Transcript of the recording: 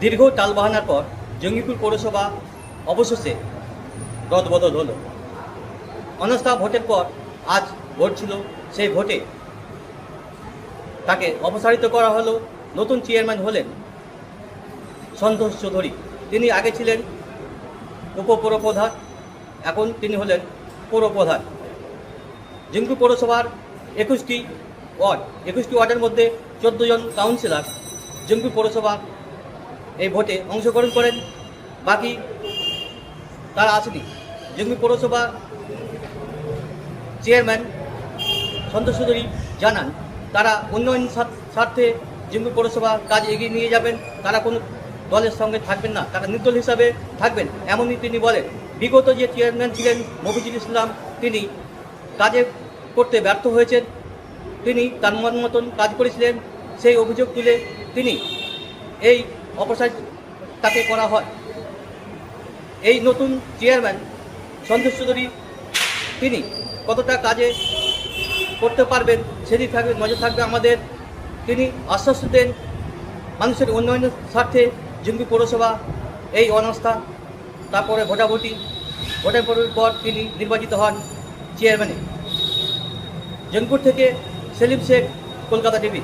দীর্ঘ টালবাহানার পর জঙ্গিপুর পৌরসভা অবশেষে রদবদল হলো। অনাস্থা ভোটের পর আজ ভোট ছিল। সেই ভোটে তাকে অপসারিত করা হলো। নতুন চেয়ারম্যান হলেন সন্তোষ চৌধুরী। তিনি আগে ছিলেন উপপৌরপ্রধান, এখন তিনি হলেন পৌরপ্রধান। জঙ্গিপুর পৌরসভার 21টি ওয়ার্ডের মধ্যে 14 জন কাউন্সিলর জঙ্গিপুর পৌরসভা এই ভোটে অংশগ্রহণ করেন। বাকি তারা আসেনি। জঙ্গিপুর পৌরসভা চেয়ারম্যান সন্তোষ চৌধুরী জানান তারা উন্নয়ন স্বার্থে জঙ্গিপুর পৌরসভা কাজ এগিয়ে নিয়ে যাবেন। তারা কোনো দলের সঙ্গে থাকবেন না, তারা নির্দল হিসাবে থাকবেন, এমনই তিনি বলেন। বিগত যে চেয়ারম্যান ছিলেন মফিজুল ইসলাম, তিনি কাজে করতে ব্যর্থ হয়েছেন। তিনি তার মন মতন কাজ করেছিলেন, সেই অভিযোগ তুলে তিনি এই অপসারণ তাকে করা হয়। এই নতুন চেয়ারম্যান সন্তোষ চৌধুরী তিনি কতটা কাজে করতে পারবেন সেদিকে থাকবে, নজর থাকবে আমাদের। তিনি আশ্বাস দেন মানুষের উন্নয়নের স্বার্থে জঙ্গিপুর পৌরসভা এই অনাস্থা, তারপরে ভোটের পর তিনি নির্বাচিত হন চেয়ারম্যানে। জঙ্গিপুর থেকে সেলিম শেখ, কলকাতা টিভি।